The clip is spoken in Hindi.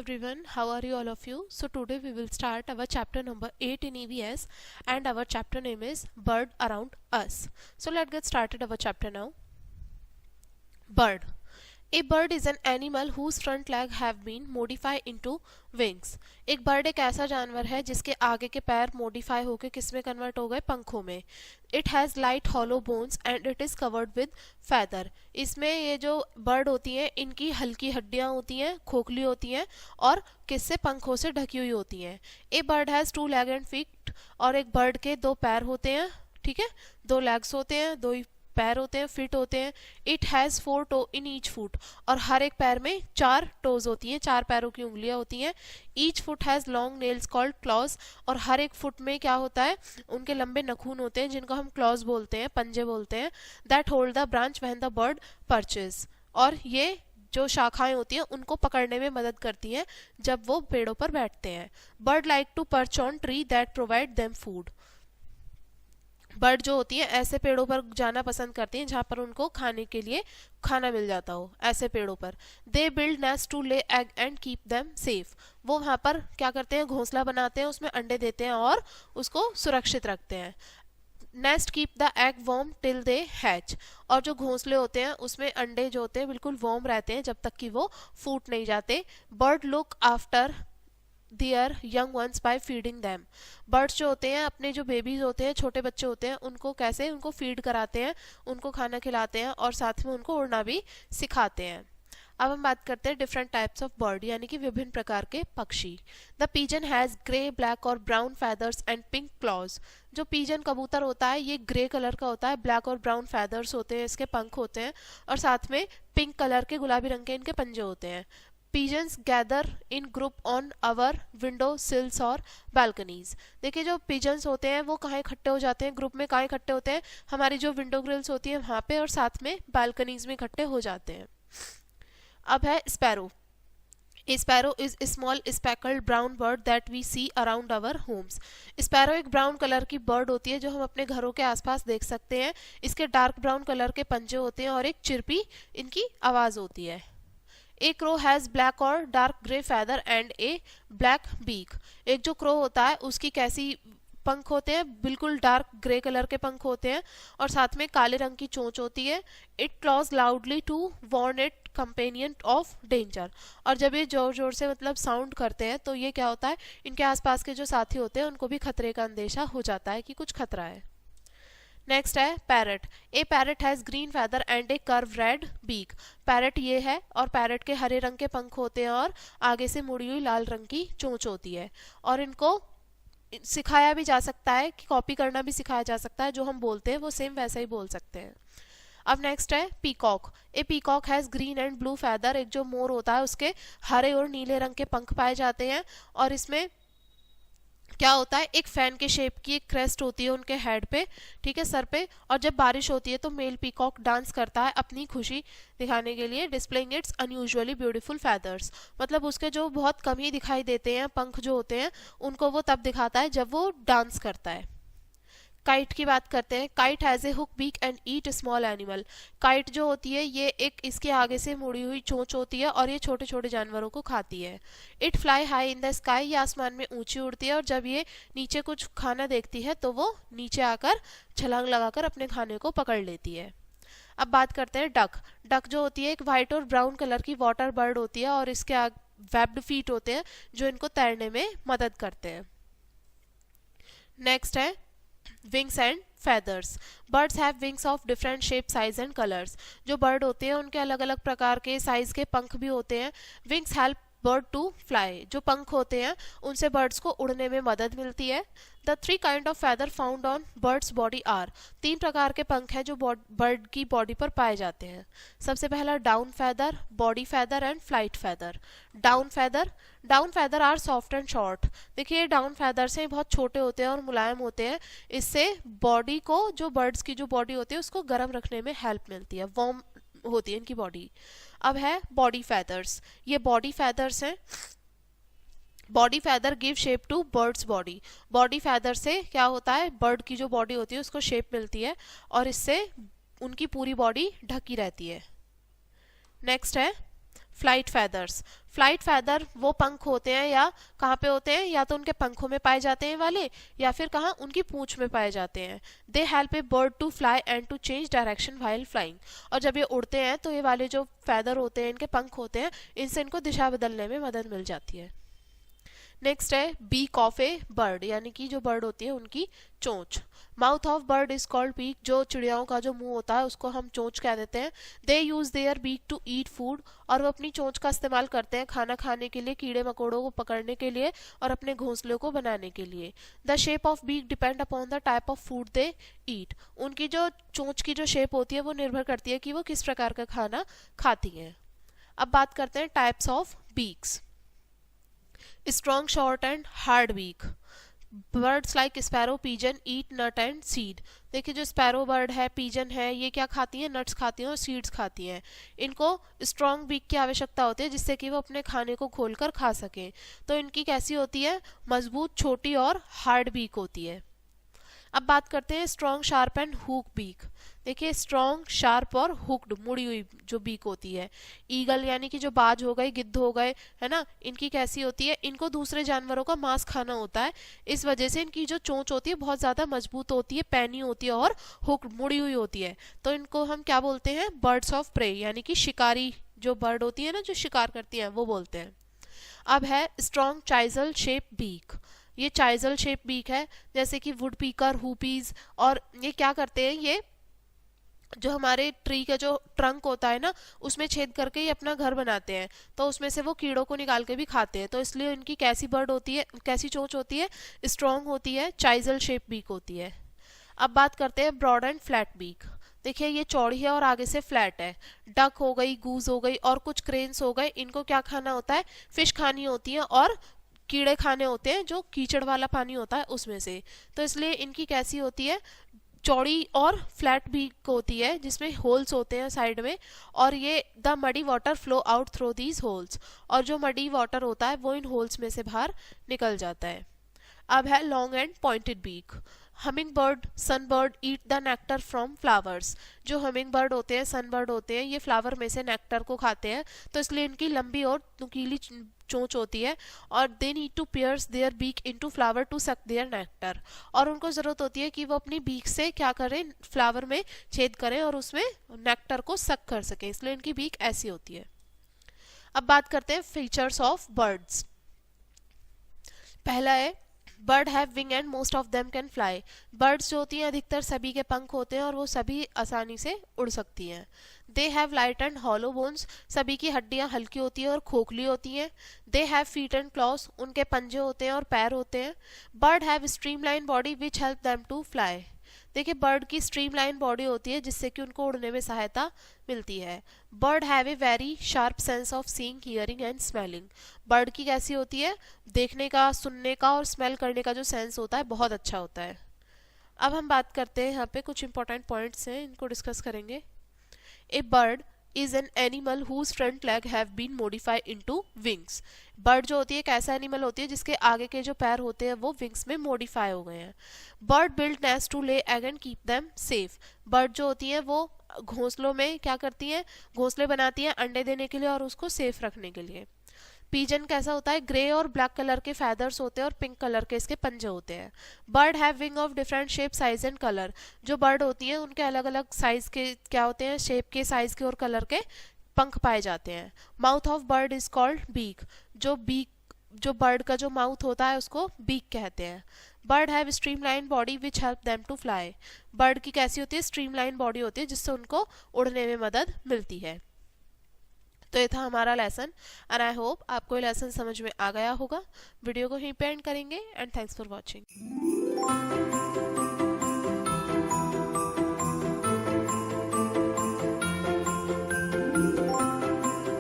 everyone, how are you all of you? So today we will start our chapter number 8 in EVS and our chapter name is Bird Around Us. So let's get started our chapter now. Bird. A bird is an animal whose front leg have been modified into wings. एक बर्ड एक ऐसा जानवर है जिसके आगे के पैर मॉडिफाई होकर किस में कन्वर्ट हो गए, पंखों में. It has light hollow bones and it is covered with feather. इसमें ये जो बर्ड होती हैं इनकी हल्की हड्डियां होती हैं, खोखली होती हैं और किससे, पंखों से ढकी हुई होती हैं. A bird has 2 legs and feet. और एक बर्ड के 2 पैर होते हैं, ठीक है, 2 legs होते हैं, 2 पैर होते हैं, फिट होते हैं. It has 4 toe in each foot. और हर एक पैर में 4 टोज होती हैं, 4 पैरों की उंगलियां होती हैं. Each foot has long nails called clause. और हर एक फुट में क्या होता है, उनके लंबे नखून होते हैं जिनको हम क्लॉज बोलते हैं, पंजे बोलते हैं. That hold the branch when the bird purchase. और ये जो शाखाएं होती हैं उनको पकड़ने में मदद करती हैं जब वो पेड़ों पर बैठते हैं. Bird like to perch on tree that provide them food. Bird जो होती है ऐसे पेड़ों पर जाना पसंद करती हैं जहाँ पर उनको खाने के लिए खाना मिल जाता हो, ऐसे पेड़ों पर. They build nest to lay egg and keep them safe. वो वहाँ पर क्या करते हैं, घोंसला बनाते हैं, उसमें अंडे देते हैं और उसको सुरक्षित रखते हैं. Nest keep the egg warm till they hatch. और जो घोंसले होते हैं उसमें अंडे जो होते हैं बिल्कुल वार्म रहते हैं जब तक कि वो फूट नहीं जाते. Bird look after their young ones by feeding them. Birds जो होते हैं अपने जो बेबीज होते हैं, छोटे बच्चे होते हैं, उनको कैसे, उनको फीड कराते हैं, उनको खाना खिलाते हैं और साथ में उनको उड़ना भी सिखाते हैं. अब हम बात करते हैं डिफरेंट टाइप्स ऑफ बर्ड, यानी कि विभिन्न प्रकार के पक्षी. The pigeon has grey, black और brown feathers and pink claws. जो पीजन कबूतर होता है ये ग्रे कलर का होता है, ब्लैक और ब्राउन फैदर्स होते हैं, इसके पंख होते हैं और साथ में पिंक कलर के, गुलाबी रंग के इनके पंजे होते हैं. Pigeons gather in group on our window sills और balconies. देखिए जो pigeons होते हैं वो कहाँ इकट्ठे हो जाते हैं, ग्रुप में कहाँ इकट्ठे होते हैं, हमारी जो विंडो ग्रिल्स होती है वहाँ पे और साथ में बालकनीज में इकट्ठे हो जाते हैं. अब है sparrow. A sparrow is a small speckled brown bird that we see around our homes. Sparrow एक ब्राउन कलर की बर्ड होती है जो हम अपने घरों के आसपास देख सकते हैं. इसके डार्क ब्राउन कलर के पंजे होते हैं और एक चिरपी इनकी आवाज होती है. A crow has black or dark grey feather and a black beak. एक जो क्रो होता है उसकी कैसी पंख होते हैं, बिल्कुल डार्क ग्रे कलर के पंख होते हैं और साथ में काले रंग की चोंच होती है. It caws loudly to warn it companion of danger. और जब ये जोर जोर से मतलब साउंड करते हैं तो ये क्या होता है, इनके आसपास के जो साथी होते हैं उनको भी खतरे का अंदेशा हो जाता है कि कुछ खतरा है. नेक्स्ट है parrot. A parrot has green feather and a curve red beak. Parrot ये है और पैरट के हरे रंग के पंख होते हैं और आगे से मुड़ी हुई लाल रंग की चोंच होती है. और इनको सिखाया भी जा सकता है, कि कॉपी करना भी सिखाया जा सकता है, जो हम बोलते हैं वो सेम वैसा ही बोल सकते हैं. अब नेक्स्ट है peacock. A peacock has green and blue feather. एक जो मोर होता है उसके हरे और नीले रंग के पंख पाए जाते हैं और इसमें क्या होता है, एक फैन के शेप की एक क्रेस्ट होती है उनके हेड पे, ठीक है, सर पे. और जब बारिश होती है तो मेल पीकॉक डांस करता है अपनी खुशी दिखाने के लिए, displaying it's unusually beautiful feathers. मतलब उसके जो बहुत कम ही दिखाई देते हैं पंख जो होते हैं उनको वो तब दिखाता है जब वो डांस करता है. काइट की बात करते हैं. Kite has a hook beak and eat small animal. Kite जो होती है ये एक इसके आगे से मुड़ी हुई चोंच होती है और ये छोटे छोटे जानवरों को खाती है. It fly high in the sky. ये आसमान में ऊंची उड़ती है और जब ये नीचे कुछ खाना देखती है तो वो नीचे आकर छलांग लगाकर अपने खाने को पकड़ लेती है. अब बात करते हैं डक. डक जो होती है एक वाइट और ब्राउन कलर की वाटर बर्ड होती है और इसके वेब्ड फीट होते हैं जो इनको तैरने में मदद करते हैं. नेक्स्ट है wings and feathers. Birds have wings of different shape, size and colours. जो बर्ड होते हैं उनके अलग अलग प्रकार के साइज के पंख भी होते हैं. Wings help bird to fly. जो पंख होते हैं उनसे बर्ड्स को उड़ने में मदद मिलती है. The 3 kind of feather found on birds body are. 3 प्रकार के पंख हैं जो बर्ड की बॉडी पर पाए जाते हैं. सबसे पहला down feather, body feather and flight feather. Down feather. Down feather are soft and short. देखिए डाउन फैदर से बहुत छोटे होते हैं और मुलायम होते हैं. इससे बॉडी को, जो बर्ड्स की जो बॉडी होती है उसको गर्म रखने में हेल्प मिलती है, वार्म होती है इनकी बॉडी. अब है बॉडी फैदर्स. ये बॉडी फैदर्स हैं. Body feather give shape to birds body. Body feather से क्या होता है, बर्ड की जो बॉडी होती है उसको शेप मिलती है और इससे उनकी पूरी बॉडी ढकी रहती है. नेक्स्ट है फ्लाइट फैदर्स। फ्लाइट फैदर वो पंख होते हैं या कहाँ पे होते हैं, या तो उनके पंखों में पाए जाते हैं वाले, या फिर कहाँ उनकी पूंछ में पाए जाते हैं। They help a bird to fly and to change direction while flying. और जब ये उड़ते हैं तो ये वाले जो फैदर होते हैं, इनके पंख होते हैं, इनसे इनको दिशा बदलने में मदद मिल जाती है। नेक्स्ट है बीक ऑफ ए बर्ड, यानी कि जो बर्ड होती है उनकी चोंच। Mouth of bird is called beak, जो चिड़ियाओं का जो मुंह होता है उसको हम चोंच कह देते हैं। They use their beak to eat food, और वो अपनी चोंच का इस्तेमाल करते हैं खाना खाने के लिए, कीड़े मकोड़ों को पकड़ने के लिए और अपने घोंसले को बनाने के लिए। The shape of beak depend upon the type of food they eat, उनकी जो चोंच की जो शेप होती है वो निर्भर करती है कि वो किस प्रकार का खाना खाती हैं। अब बात करते हैं types of beaks. Strong, short and hard beak. Birds like sparrow, pigeon eat nut and seed. देखिए जो स्पैरो बर्ड है, पिजन है, ये क्या खाती हैं, नट्स खाती हैं और सीड्स खाती हैं। इनको स्ट्रॉन्ग बीक की आवश्यकता होती है जिससे कि वो अपने खाने को खोलकर खा सकें। तो इनकी कैसी होती है, मजबूत, छोटी और हार्ड बीक होती है। अब बात करते हैं strong, sharp and hook beak. देखिए स्ट्रॉन्ग, शार्प और हुक्ड, मुड़ी हुई जो बीक होती है। ईगल यानी कि जो बाज हो गए, गिद्ध हो गए, है ना, इनकी कैसी होती है, इनको दूसरे जानवरों का मांस खाना होता है, इस वजह से इनकी जो चोंच होती है बहुत ज्यादा मजबूत होती है, पैनी होती है और हुक्ड, मुड़ी हुई होती है। तो इनको हम क्या बोलते हैं, बर्ड्स ऑफ प्रे, यानी कि शिकारी जो बर्ड होती है ना, जो शिकार करती है, वो बोलते हैं। अब है स्ट्रॉन्ग चाइजल शेप बीक। ये चाइजल शेप बीक है, जैसे कि वुड पीकर, हुपीज, और ये क्या करते हैं, ये जो हमारे ट्री का जो ट्रंक होता है ना, उसमें छेद करके ये अपना घर बनाते हैं, तो उसमें से वो कीड़ों को निकाल के भी खाते हैं। तो इसलिए इनकी कैसी बर्ड होती है, कैसी चोंच होती है, स्ट्रॉन्ग होती है, चाइजल शेप बीक होती है। अब बात करते हैं ब्रॉड एंड फ्लैट बीक। देखिए ये चौड़ी है और आगे से फ्लैट है। डक हो गई, गूज हो गई और कुछ क्रेन्स हो गए, इनको क्या खाना होता है, फिश खानी होती है और कीड़े खाने होते हैं जो कीचड़ वाला पानी होता है उसमें से। तो इसलिए इनकी कैसी होती है, चौड़ी और फ्लैट भी होती है, जिसमें होल्स होते हैं साइड में, और ये the muddy water flow out through these holes, और जो मडी वाटर होता है वो इन होल्स में से बाहर निकल जाता है। अब है long and pointed beak. Humming bird, sunbird eat the nectar from flowers. जो हमिंग बर्ड होते हैं, सनबर्ड होते हैं, ये फ्लावर में से नेक्टर को खाते हैं, तो इसलिए इनकी लंबी और नुकीली चोंच होती है, और they need to pierce their beak into flower to suck their nectar, और उनको जरूरत होती है कि वो अपनी बीक से क्या करें, फ्लावर में छेद करें और उसमें नेक्टर को सक कर सकें, इसलिए इनकी बीक ऐसी होती है। अब बात करते हैं फीचर्स ऑफ बर्ड्स। पहला है bird have wing and most of them can fly. Birds जो होती हैं अधिकतर सभी के पंख होते हैं और वो सभी आसानी से उड़ सकती हैं। They have light and hollow bones, सभी की हड्डियां हल्की होती है और खोखली होती हैं। They have feet and claws, उनके पंजे होते हैं और पैर होते हैं। Bird have streamline body which help them to fly. देखिए बर्ड की स्ट्रीमलाइन बॉडी होती है जिससे कि उनको उड़ने में सहायता मिलती है। Bird have a very sharp sense of seeing, hearing and smelling. Bird की कैसी होती है, देखने का, सुनने का और स्मेल करने का जो सेंस होता है बहुत अच्छा होता है। अब हम बात करते हैं, यहाँ पे कुछ इंपॉर्टेंट पॉइंट्स हैं, इनको डिस्कस करेंगे। A bird is an animal whose front leg have been modified into wings. Bird जो होती है एक ऐसा एनिमल होती है जिसके आगे के जो पैर होते हैं वो विंग्स में मॉडिफाई हो गए हैं। Bird build nest to lay egg and keep them safe. Bird जो होती है वो घोंसलों में क्या करती हैं, घोंसले बनाती हैं अंडे देने के लिए और उसको सेफ रखने के लिए। पिजन कैसा होता है, ग्रे और ब्लैक कलर के फैदर्स होते हैं और पिंक कलर के इसके पंजे होते हैं। Bird have wing of different shape, size and colour. जो बर्ड होती हैं उनके अलग अलग साइज के क्या होते हैं, शेप के, साइज के और कलर के पंख पाए जाते हैं। Mouth of bird is called beak. जो बर्ड का जो माउथ होता है उसको बीक कहते हैं। Bird have streamline body which help them to fly. Bird की कैसी होती है, स्ट्रीमलाइन बॉडी होती है जिससे उनको उड़ने में मदद मिलती है। तो ये था हमारा लेसन एंड आई होप आपको ये लेसन समझ में आ गया होगा। वीडियो को यहीं पे एंड करेंगे एंड थैंक्स फॉर वॉचिंग।